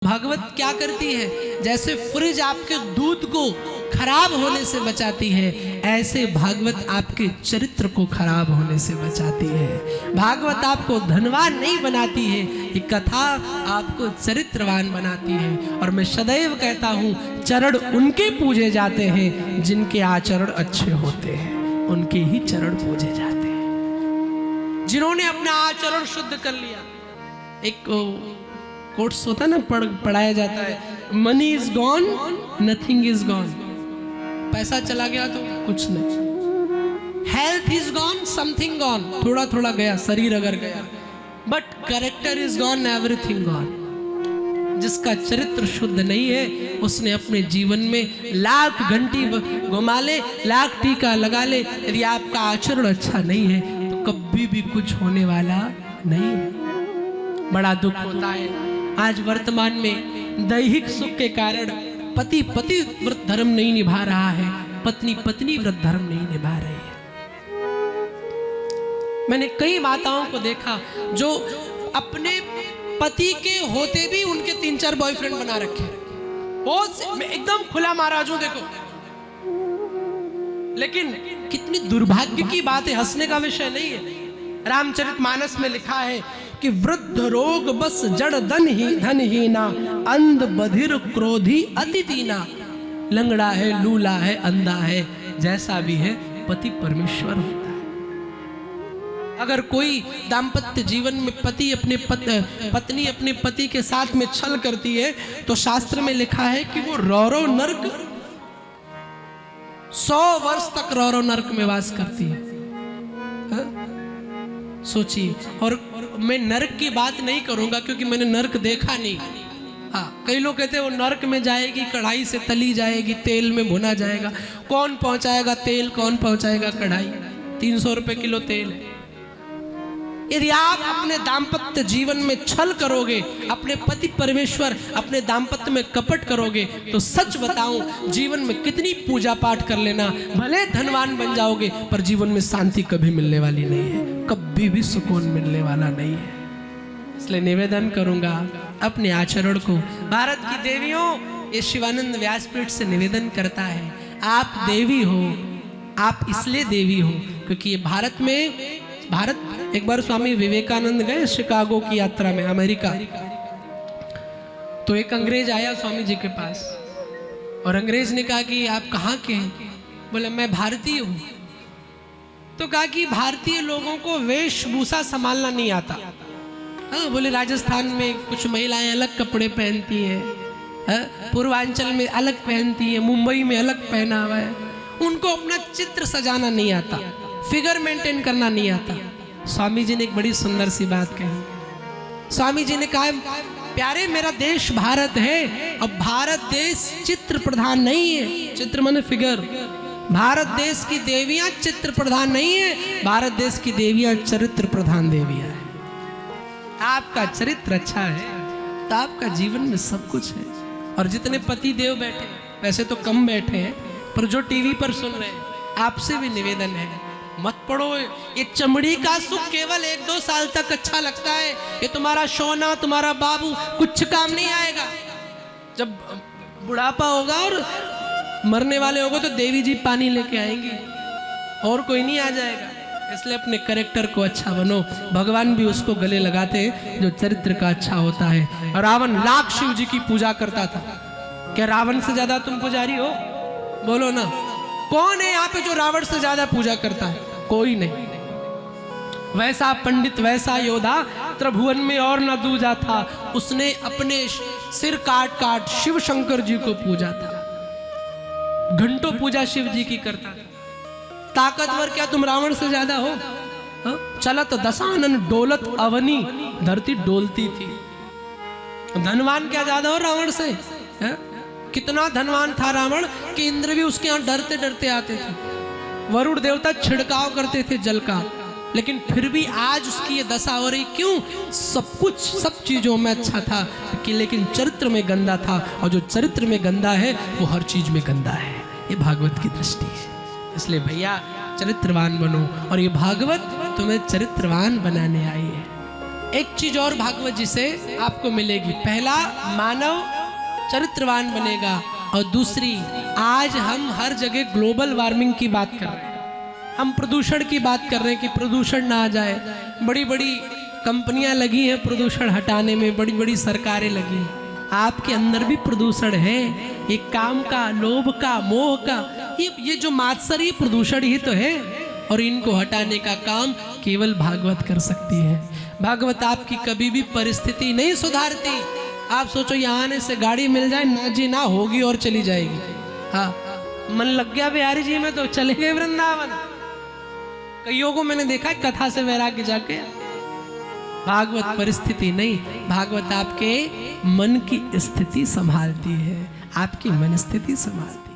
भागवत क्या करती है, जैसे फ्रिज आपके दूध को खराब होने से बचाती है, ऐसे भागवत आपके चरित्र को खराब होने से बचाती है। भागवत आपको धनवान नहीं बनाती है, ये कथा आपको चरित्रवान बनाती है। और मैं सदैव कहता हूँ, चरण उनके पूजे जाते हैं जिनके आचरण अच्छे होते हैं, उनके ही चरण पूजे जाते हैं। जिन्होंने अपना आचरण शुद्ध कर लिया। एक कोट्स होता है ना, पढ़ाया जाता है, money is gone nothing is gone. पैसा चला गया तो कुछ नहीं। Health is gone something gone, थोड़ा थोड़ा गया, शरीर अगर गया, but character is gone everything gone. जिसका चरित्र शुद्ध नहीं है, उसने अपने जीवन में लाख घंटी घुमा ले, लाख टीका लगा ले, यदि आपका आचरण अच्छा नहीं है तो कभी भी कुछ होने वाला नहीं है। बड़ा दुख होता है आज वर्तमान में, दैहिक सुख के कारण पति पति व्रत धर्म नहीं निभा रहा है, पत्नी पत्नी व्रत धर्म नहीं निभा रही है। मैंने कई माताओं को देखा जो अपने पति के होते भी उनके 3-4 बॉयफ्रेंड बना रखे। बहुत एकदम खुला महाराज हूं, देखो। लेकिन कितनी दुर्भाग्य की बात है, हंसने का विषय नहीं है। रामचरितमानस में लिखा है कि वृद्ध रोग बस जड़ धन ही ना, अंध बधिर क्रोधी अति दीना। लंगड़ा है, लूला है, अंधा है, जैसा भी है पति परमेश्वर होता है। अगर कोई दाम्पत्य जीवन में पति अपने पत्नी अपने पति के साथ में छल करती है तो शास्त्र में लिखा है कि वो रौरव नरक 100 वर्ष तक रौरव नरक में वास करती है। सोचिए। और मैं नरक की बात नहीं करूंगा क्योंकि मैंने नरक देखा नहीं। हाँ, कई लोग कहते हैं वो नरक में जाएगी, कढ़ाई से तली जाएगी, तेल में भुना जाएगा। कौन पहुंचाएगा तेल, कौन पहुंचाएगा कढ़ाई? 300 रुपए किलो तेल है। यदि आप अपने दाम्पत्य जीवन में छल करोगे, अपने पति परमेश्वर अपने दाम्पत्य में कपट करोगे, तो सच बताऊं, जीवन में कितनी पूजा पाठ कर लेना, भले धनवान बन जाओगे, पर जीवन में शांति कभी मिलने वाली नहीं है, कभी भी सुकून मिलने वाला नहीं है। इसलिए निवेदन करूंगा अपने आचरण को। भारत की देवियों, ये शिवानंद व्यासपीठ से निवेदन करता है, आप देवी हो, आप इसलिए देवी हो क्योंकि ये भारत एक बार स्वामी विवेकानंद गए शिकागो की यात्रा में, अमेरिका। तो एक अंग्रेज आया स्वामी जी के पास और अंग्रेज ने कहा कि आप कहाँ के हैं? बोले मैं भारतीय हूँ। तो कहा कि भारतीय लोगों को वेशभूषा संभालना नहीं आता। हाँ, बोले राजस्थान में कुछ महिलाएं अलग कपड़े पहनती हैं, पूर्वांचल में अलग पहनती है, मुंबई में अलग पहना हुआ है। उनको अपना चित्र सजाना नहीं आता, फिगर मेंटेन करना नहीं आता। स्वामी जी ने एक बड़ी सुंदर सी बात कही। स्वामी जी ने कहा, प्यारे मेरा देश भारत है, अब भारत देश चित्र प्रधान नहीं है। चित्र माने फिगर। भारत देश की देवियां चित्र प्रधान नहीं है, भारत देश की देवियां चरित्र प्रधान देवियां है। आपका चरित्र अच्छा है तो आपका जीवन में सब कुछ है। और जितने पति देव बैठे, वैसे तो कम बैठे हैं, पर जो टीवी पर सुन रहे हैं, आपसे भी निवेदन है, मत पढ़ो। ये चमड़ी का सुख केवल 1-2 साल तक अच्छा लगता है। ये तुम्हारा सोना, तुम्हारा बाबू कुछ काम नहीं आएगा। जब बुढ़ापा होगा और मरने वाले होगा तो देवी जी पानी लेके आएंगी, और कोई नहीं आ जाएगा। इसलिए अपने कैरेक्टर को अच्छा बनो। भगवान भी उसको गले लगाते हैं जो चरित्र का अच्छा होता है। रावण लाख शिव जी की पूजा करता था। क्या रावण से ज्यादा तुम पुजारी हो? बोलो ना, कौन है यहाँ पे जो रावण से ज्यादा पूजा करता है? कोई नहीं। वैसा पंडित, वैसा योद्धा त्रिभुवन में और न दूजा था। उसने अपने सिर काट काट शिव शंकर जी को पूजा था। घंटों पूजा शिव जी की करता। ताकतवर क्या तुम रावण से ज्यादा हो? चलत दशानन डोलत अवनी, धरती डोलती थी। धनवान क्या ज्यादा हो रावण से? कितना धनवान था रावण कि इंद्र भी उसके यहाँ डरते डरते आते थे। वरुण देवता छिड़काव करते थे जल का, लेकिन फिर भी आज उसकी ये दशा हो रही। क्यों? सब कुछ, सब चीजों में अच्छा था कि, लेकिन चरित्र में गंदा था। और जो चरित्र में गंदा है वो हर चीज में गंदा है। ये भागवत की दृष्टि है। इसलिए भैया चरित्रवान बनो, और ये भागवत तुम्हें चरित्रवान बनाने आई है। एक चीज और भागवत जी से आपको मिलेगी। पहला, मानव चरित्रवान बनेगा, और दूसरी, आज हम हर जगह ग्लोबल वार्मिंग की बात कर रहे हैं, हम प्रदूषण की बात कर रहे हैं कि प्रदूषण ना आ जाए। बड़ी बड़ी कंपनियां लगी हैं प्रदूषण हटाने में, बड़ी बड़ी सरकारें लगी हैं। आपके अंदर भी प्रदूषण है, एक काम का, लोभ का, मोह का, ये जो मात्सर, ये प्रदूषण ही तो है। और इनको हटाने का काम केवल भागवत कर सकती है। भागवत आपकी कभी भी परिस्थिति नहीं सुधारती। आप सोचो यहाँ आने से गाड़ी मिल जाए, ना जी ना होगी और चली जाएगी। हाँ, मन लग गया बिहारी जी में तो चले गए वृंदावन। कईयों को मैंने देखा कथा से वैराग्य जाके। भागवत परिस्थिति नहीं, भागवत आपके मन की स्थिति संभालती है, आपकी मन स्थिति संभालती है।